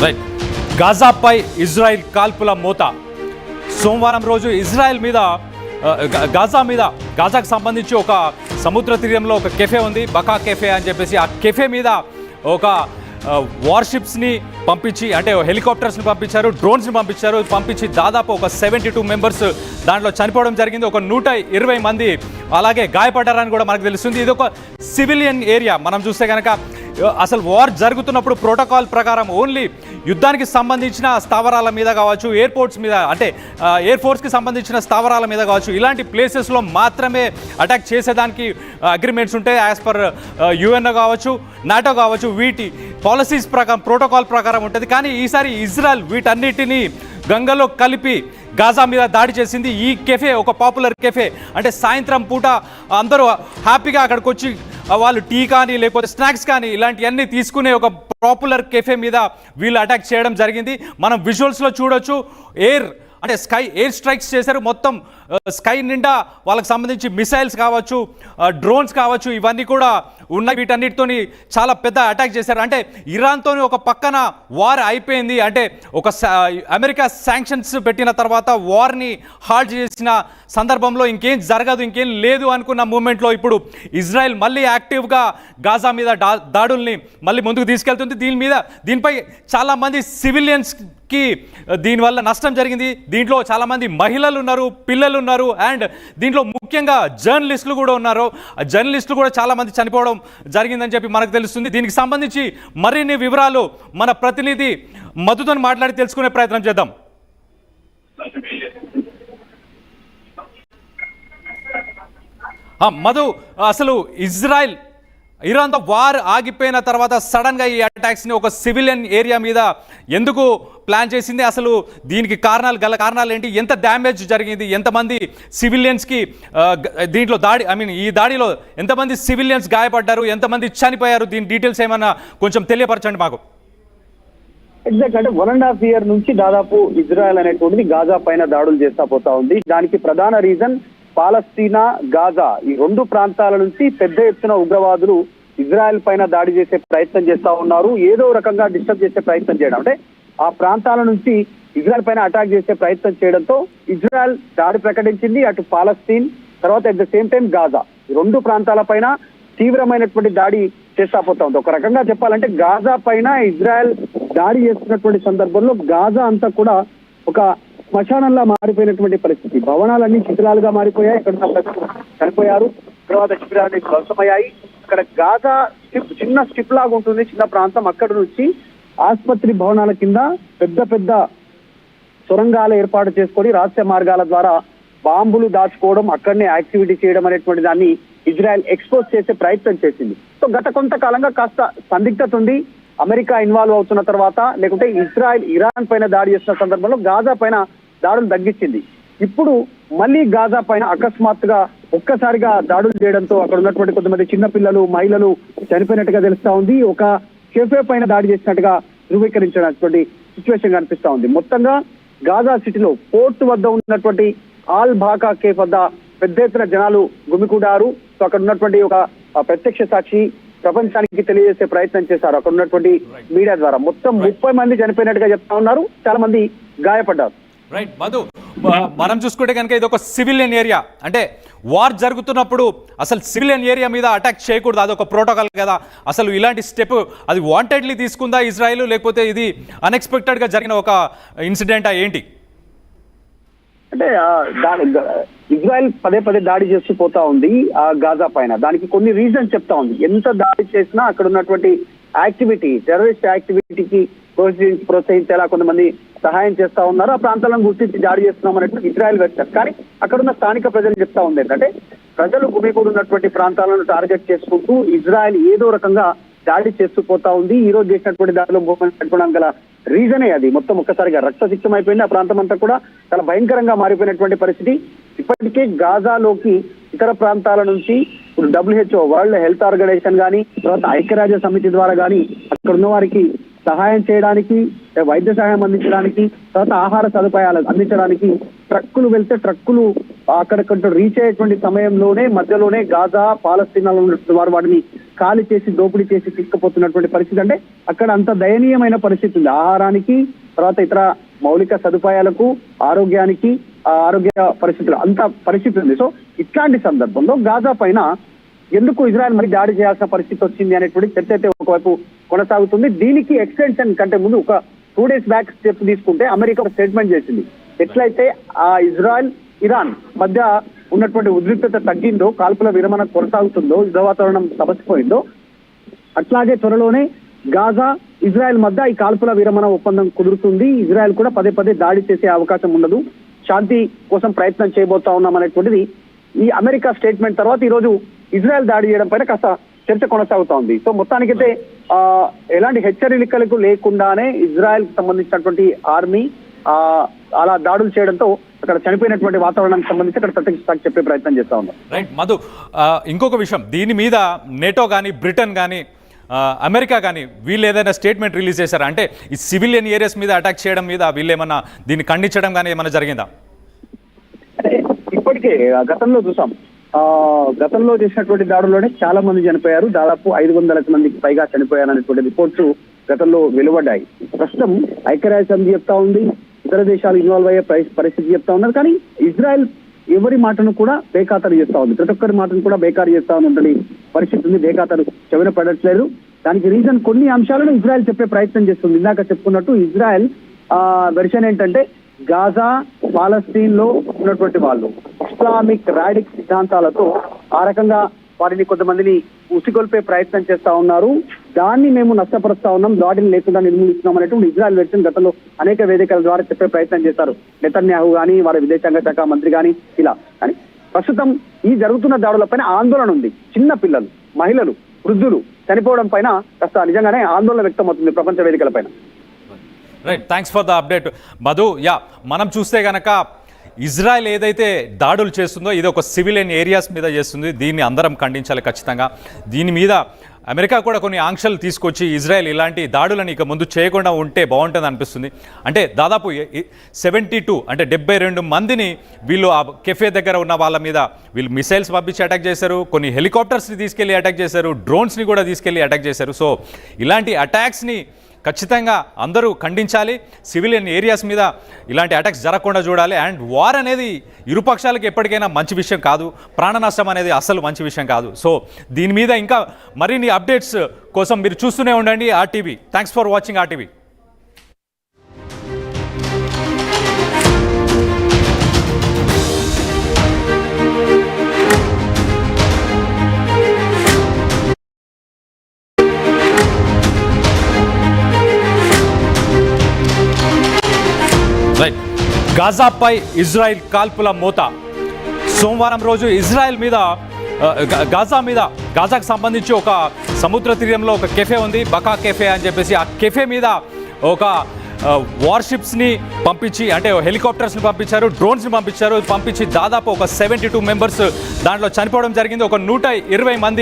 Right. గాజాపై Israel కాల్పుల మోత. సోమవారం రోజు ఇజ్రాయెల్ మీద గాజాకు సంబంధించి ఒక సముద్ర తీరంలో ఒక కెఫే ఉంది, బకా కెఫే అని చెప్పేసి. ఆ కెఫే మీద ఒక వార్షిప్స్ని పంపించి, అంటే హెలికాప్టర్స్ని పంపించారు, డ్రోన్స్ని పంపించి దాదాపు ఒక 72 మెంబర్స్ దాంట్లో చనిపోవడం జరిగింది. ఒక 120 మంది అలాగే గాయపడ్డారని కూడా మనకు తెలుస్తుంది. ఇది ఒక సివిలియన్ ఏరియా. మనం చూస్తే కనుక అసలు వార్ జరుగుతున్నప్పుడు ప్రోటోకాల్ ప్రకారం ఓన్లీ యుద్ధానికి సంబంధించిన స్థావరాల మీద కావచ్చు, ఎయిర్పోర్ట్స్ మీద, అంటే ఎయిర్ ఫోర్స్కి సంబంధించిన స్థావరాల మీద కావచ్చు, ఇలాంటి ప్లేసెస్లో మాత్రమే అటాక్ చేసేదానికి అగ్రిమెంట్స్ ఉంటాయి. యాజ్ పర్ యుఎన్ఓ కావచ్చు, నాటో కావచ్చు, వీటి పాలసీస్ ప్రకారం, ప్రోటోకాల్ ప్రకారం ఉంటుంది. కానీ ఈసారి ఇజ్రాయెల్ వీటన్నిటినీ గంగలో కలిపి గాజా మీద దాడి చేసింది. ఈ కెఫే ఒక పాపులర్ కెఫే, అంటే సాయంత్రం పూట అందరూ హ్యాపీగా అక్కడికి వచ్చి వాళ్ళు టీ కానీ లేకపోతే స్నాక్స్ కానీ ఇలాంటివన్నీ తీసుకునే ఒక పాపులర్ కెఫే మీద వీళ్ళు అటాక్ చేయడం జరిగింది. మనం విజువల్స్లో చూడొచ్చు. ఎయిర్ స్ట్రైక్స్ చేశారు. మొత్తం స్కై నిండా వాళ్ళకి సంబంధించి మిసైల్స్ కావచ్చు, డ్రోన్స్ కావచ్చు, ఇవన్నీ కూడా ఉన్నాయి. వీటన్నిటితోని చాలా పెద్ద అటాక్ చేశారు. అంటే ఇరాన్తో ఒక పక్కన వార్ అయిపోయింది, అంటే ఒక అమెరికా శాంక్షన్స్ పెట్టిన తర్వాత వార్ని హాల్ట్ చేసిన సందర్భంలో ఇంకేం జరగదు, ఇంకేం లేదు అనుకున్న మూమెంట్లో ఇప్పుడు ఇజ్రాయెల్ మళ్ళీ యాక్టివ్గా గాజా మీద దాడుల్ని మళ్ళీ ముందుకు తీసుకెళ్తుంది. దీనిపై చాలామంది సివిలియన్స్కి దీనివల్ల నష్టం జరిగింది. దీంట్లో చాలామంది మహిళలు ఉన్నారు, పిల్లలు ఉన్నారు, అండ్ దీంట్లో ముఖ్యంగా జర్నలిస్టులు కూడా ఉన్నారు. జర్నలిస్టులు కూడా చాలామంది చనిపోవడం జరిగిందని చెప్పి మనకు తెలుస్తుంది. దీనికి సంబంధించి మరిన్ని వివరాలు మన ప్రతినిధి మధుతో మాట్లాడి తెలుసుకునే ప్రయత్నం చేద్దాం. మధు, అసలు ఇరాన్తో వార్ ఆగిపోయిన తర్వాత సడన్గా ఈ అటాక్స్ని ఒక సివిలియన్ ఏరియా మీద ఎందుకు ప్లాన్ చేసింది? అసలు దీనికి కారణాలు ఏంటి? ఎంత డ్యామేజ్ జరిగింది? ఎంతమంది సివిలియన్స్కి దీంట్లో ఈ దాడిలో ఎంతమంది సివిలియన్స్ గాయపడ్డారు? ఎంతమంది చనిపోయారు? దీని డీటెయిల్స్ ఏమన్నా కొంచెం తెలియపరచండి మాకు. ఎగ్జాక్ట్, అంటే 1.5 year నుంచి దాదాపు ఇజ్రాయెల్ అనేటువంటిది గాజా పైన దాడులు చేస్తా పోతా ఉంది. దానికి ప్రధాన రీజన్ పాలస్తీనా, గాజా, ఈ 2 ప్రాంతాల నుంచి పెద్ద ఎత్తున ఉగ్రవాదులు ఇజ్రాయెల్ పైన దాడి చేసే ప్రయత్నం చేస్తా ఉన్నారు. ఏదో రకంగా డిస్టర్బ్ చేసే ప్రయత్నం చేయడం, అంటే ఆ ప్రాంతాల నుంచి ఇజ్రాయెల్ పైన అటాక్ చేసే ప్రయత్నం చేయడంతో ఇజ్రాయెల్ దాడి ప్రకటించింది. అటు పాలస్తీన్, తర్వాత at the same time Gaza, ఈ 2 ప్రాంతాల పైన తీవ్రమైనటువంటి దాడి చేస్తా పోతా ఉంది. ఒక రకంగా చెప్పాలంటే గాజా పైన ఇజ్రాయెల్ దాడి చేస్తున్నటువంటి సందర్భంలో గాజా అంతా కూడా ఒక శ్మశానంలా మారిపోయినటువంటి పరిస్థితి. భవనాలన్నీ శిథిలాలుగా మారిపోయాయి. ఇక్కడ ప్రజలు చనిపోయారు, తర్వాత శిబిరాలు ధ్వంసమయ్యాయి. ఇక్కడ గాజా చిన్న స్ట్రిప్ లాగా ఉంటుంది, చిన్న ప్రాంతం. అక్కడ నుంచి ఆసుపత్రి భవనాల కింద పెద్ద పెద్ద సొరంగాలు ఏర్పాటు చేసుకొని రహస్య మార్గాల ద్వారా బాంబులు దాచుకోవడం, అక్కడనే యాక్టివిటీ చేయడం అనేటువంటి దాన్ని ఇజ్రాయెల్ ఎక్స్పోజ్ చేసే ప్రయత్నం చేసింది. సో గత కొంతకాలంగా కాస్త సందిగ్ధత ఉంది. అమెరికా ఇన్వాల్వ్ అవుతున్న తర్వాత, లేకుంటే ఇజ్రాయెల్ ఇరాన్ పైన దాడి చేసిన సందర్భంలో గాజా పైన దాడులు తగ్గించింది. ఇప్పుడు మళ్ళీ గాజా పైన అకస్మాత్తుగా ఒక్కసారిగా దాడులు చేయడంతో అక్కడ ఉన్నటువంటి కొంతమంది చిన్నపిల్లలు, మహిళలు చనిపోయినట్టుగా తెలుస్తా ఉంది. ఒక కెఫే పైన దాడి చేసినట్టుగా ధృవీకరించినటువంటి సిచ్యువేషన్ కనిపిస్తా ఉంది. మొత్తంగా గాజా సిటీలో పోర్ట్ వద్ద ఉన్నటువంటి ఆల్ బాకా కేఫ్ వద్ద పెద్ద ఎత్తున జనాలు గుమికూడారు. సో అక్కడ ఉన్నటువంటి ఒక ప్రత్యక్ష సాక్షి ప్రపంచానికి తెలియజేసే ప్రయత్నం చేశారు. అక్కడ ఉన్నటువంటి మీడియా ద్వారా మొత్తం 30 మంది చనిపోయినట్టుగా చెప్తా ఉన్నారు, చాలా మంది గాయపడ్డారు. రైట్ మధు, మనం చూసుకుంటే కనుక ఇది ఒక సివిలియన్ ఏరియా. అంటే వార్ జరుగుతున్నప్పుడు అసలు సివిలియన్ ఏరియా మీద అటాక్ చేయకూడదు, అదొక ప్రోటోకాల్ కదా. అసలు ఇలాంటి స్టెప్ అది వాంటెడ్లీ తీసుకుందా ఇజ్రాయెల్, లేకపోతే ఇది అన్ఎక్స్పెక్టెడ్గా జరిగిన ఒక ఇన్సిడెంటా ఏంటి? అంటే ఇజ్రాయెల్ పదే దాడి చేస్తూ పోతా ఉంది ఆ గాజా పైన. దానికి కొన్ని రీజన్స్ చెప్తా ఉంది. ఎంత దాడి చేసినా అక్కడ ఉన్నటువంటి యాక్టివిటీ, టెర్రరిస్ట్ యాక్టివిటీకి ప్రోత్సహించేలా కొంతమంది సహాయం చేస్తా ఉన్నారు. ఆ ప్రాంతాలను గుర్తించి దాడి చేస్తున్నాం అనేటువంటి ఇజ్రాయెల్ వెళ్తారు. కానీ అక్కడ ఉన్న స్థానిక ప్రజలు చెప్తా ఉంది ఏంటంటే, ప్రజలు గుమికూడున్నటువంటి ప్రాంతాలను టార్గెట్ చేసుకుంటూ ఇజ్రాయెల్ ఏదో రకంగా దాడి చేస్తూ పోతా ఉంది. ఈ రోజు చేసినటువంటి దాడిలో చనిపోవడానికి గల రీజనే అది. మొత్తం ఒక్కసారిగా రక్తసిక్తం అయిపోయింది. ఆ ప్రాంతం అంతా కూడా చాలా భయంకరంగా మారిపోయినటువంటి పరిస్థితి. ఇప్పటికే గాజాలోకి ఇతర ప్రాంతాల నుంచి WHO, వరల్డ్ హెల్త్ ఆర్గనైజేషన్ కానీ, తర్వాత ఐక్యరాజ్య సమితి ద్వారా కానీ అక్కడ ఉన్న వారికి సహాయం చేయడానికి, వైద్య సహాయం అందించడానికి, తర్వాత ఆహార సదుపాయాలు అందించడానికి ట్రక్కులు వెళ్తే ట్రక్కులు అక్కడికంటూ రీచ్ అయ్యేటువంటి సమయంలోనే మధ్యలోనే గాజా, పాలస్తీనాలో ఉన్నటువంటి వారు వాటిని ఖాళీ చేసి దోపిడీ చేసి తీసుకుపోతున్నటువంటి పరిస్థితి. అంటే అక్కడ అంత దయనీయమైన పరిస్థితి ఉంది. ఆహారానికి, తర్వాత ఇతర మౌలిక సదుపాయాలకు, ఆరోగ్యానికి, ఆరోగ్య పరిస్థితులు అంత పరిస్థితి ఉంది. సో ఇట్లాంటి సందర్భంలో గాజా పైన ఎందుకు ఇజ్రాయెల్ మరి దాడి చేయాల్సిన పరిస్థితి వచ్చింది అనేటువంటి చర్చ అయితే ఒకవైపు కొనసాగుతుంది. దీనికి ఎక్స్టెన్షన్ కంటే ముందు ఒక 2 days బ్యాక్ స్టెప్ తీసుకుంటే అమెరికా ఒక స్టేట్మెంట్ చేసింది. ఎట్లయితే ఆ ఇజ్రాయెల్, ఇరాన్ మధ్య ఉన్నటువంటి ఉద్రిక్తత తగ్గిందో, కాల్పుల విరమణ కొనసాగుతుందో, యుద్ధ వాతావరణం సమసిపోయిందో, అట్లాగే త్వరలోనే గాజా, ఇజ్రాయెల్ మధ్య ఈ కాల్పుల విరమణ ఒప్పందం కుదురుతుంది. ఇజ్రాయెల్ కూడా పదే పదే దాడి చేసే అవకాశం ఉండదు, శాంతి కోసం ప్రయత్నం చేయబోతా ఉన్నాం అనేటువంటిది ఈ అమెరికా స్టేట్మెంట్ తర్వాత ఈ రోజు ఇజ్రాయెల్ దాడి చేయడం పైన కాస్త చర్చ కొనసాగుతా ఉంది. సో మొత్తానికైతే ఎలాంటి హెచ్చరికలకు లేకుండానే ఇజ్రాయెల్ కి సంబంధించినటువంటి ఆర్మీ అలా దాడులు చేయడంతో అక్కడ చనిపోయినటువంటి వాతావరణానికి సంబంధించి అక్కడ ప్రత్యక్ష చెప్పే ప్రయత్నం చేస్తా ఉన్నాం. రైట్ మధు, ఇంకొక విషయం, దీని మీద నేటో కానీ, బ్రిటన్ కానీ, అమెరికా కానీ వీళ్ళు ఏదైనా స్టేట్మెంట్ రిలీజ్ చేశారా? అంటే ఈ సివిలియన్ ఏరియాస్ మీద అటాక్ చేయడం మీద వీళ్ళు ఏమన్నా దీన్ని ఖండించడం కానీ ఏమైనా జరిగిందా? ఇప్పటికే గతంలో చూసాం, గతంలో చేసినటువంటి దాడుల్లోనే చాలా మంది చనిపోయారు. దాదాపు 500 మందికి పైగా చనిపోయారనేటువంటి రిపోర్ట్స్ గతంలో వెలువడ్డాయి. ప్రస్తుతం ఐక్యరాజ్య సమితి చెప్తా ఉంది, ఇతర దేశాలు ఇన్వాల్వ్ అయ్యే పరిస్థితి చెప్తా ఉన్నారు. కానీ ఇజ్రాయెల్ ఎవరి మాటను కూడా బేఖాతరు చేస్తా ఉంది, ప్రతి ఒక్కరి మాటను కూడా బేకారు చేస్తా ఉన్నటువంటి పరిస్థితి ఉంది. బేఖాతరు చెవిన పడట్లేదు. దానికి రీజన్ కొన్ని అంశాలను ఇజ్రాయెల్ చెప్పే ప్రయత్నం చేస్తుంది. ఇందాక చెప్పుకున్నట్టు ఇజ్రాయెల్ వెర్షన్ ఏంటంటే గాజా, పాలస్తీన్ లో ఉన్నటువంటి వాళ్ళు ఇస్లామిక్ రాడిక్ సిద్ధాంతాలతో ఆ రకంగా వారిని కొంతమందిని ఉసిగొల్పే ప్రయత్నం చేస్తా ఉన్నారు. దాన్ని మేము నష్టపరుస్తా ఉన్నాం, దాడిని లేకుండా నిర్మూలిస్తున్నాం అనేటువంటి ఇజ్రాయెల్ వెర్షన్ గతంలో అనేక వేదికల ద్వారా చెప్పే ప్రయత్నం చేశారు. నెతన్యాహు కానీ, వారి విదేశాంగ శాఖ మంత్రి కానీ ఇలా. కానీ ప్రస్తుతం ఈ జరుగుతున్న దాడులపైన ఆందోళన ఉంది. చిన్న పిల్లలు, మహిళలు, వృద్ధులు చనిపోవడం పైన కాస్త నిజంగానే ఆందోళన వ్యక్తమవుతుంది ప్రపంచ వేదికల పైన. Right, thanks for the update Madhu. మనం చూస్తే గనక ఇజ్రాయెల్ ఏదైతే దాడులు చేస్తుందో ఇది ఒక సివిలియన్ ఏరియాస్ మీద చేస్తుంది. దీన్ని అందరం ఖండించాలి ఖచ్చితంగా. దీని మీద అమెరికా కూడా కొన్ని ఆంక్షలు తీసుకొచ్చి ఇజ్రాయెల్ ఇలాంటి దాడులను ఇక ముందు చేయకుండా ఉంటే బాగుంటుంది అనిపిస్తుంది. అంటే దాదాపు 72 అంటే 72 మందిని వీళ్ళు ఆ కెఫే దగ్గర ఉన్న వాళ్ళ మీద వీళ్ళు మిసైల్స్ పంపించి అటాక్ చేశారు, కొన్ని హెలికాప్టర్స్ని తీసుకెళ్ళి అటాక్ చేశారు, డ్రోన్స్ని కూడా తీసుకెళ్ళి అటాక్ చేశారు. సో ఇలాంటి అటాక్స్ని ఖచ్చితంగా అందరూ ఖండించాలి. సివిలియన్ ఏరియాస్ మీద ఇలాంటి అటాక్స్ జరగకుండా చూడాలి. అండ్ వార్ అనేది ఇరుపక్షాలకు ఎప్పటికైనా మంచి విషయం కాదు, ప్రాణ నష్టం అనేది అసలు మంచి విషయం కాదు. సో దీని మీద ఇంకా మరిన్ని అప్డేట్స్ కోసం మీరు చూస్తూనే ఉండండి RTV. Thanks for watching RTV. Right, గాజాపై ఇజ్రాయెల్ కాల్పుల మోత. సోమవారం రోజు ఇజ్రాయెల్ మీద గాజాకు సంబంధించి ఒక సముద్ర తీరంలో ఒక కెఫే ఉంది, బకా కెఫే అని చెప్పేసి. ఆ కెఫే మీద ఒక వార్షిప్స్ని పంపించి, అంటే హెలికాప్టర్స్ని పంపించారు, డ్రోన్స్ని పంపించి దాదాపు ఒక 72 మెంబర్స్ దాంట్లో చనిపోవడం జరిగింది. ఒక 120 మంది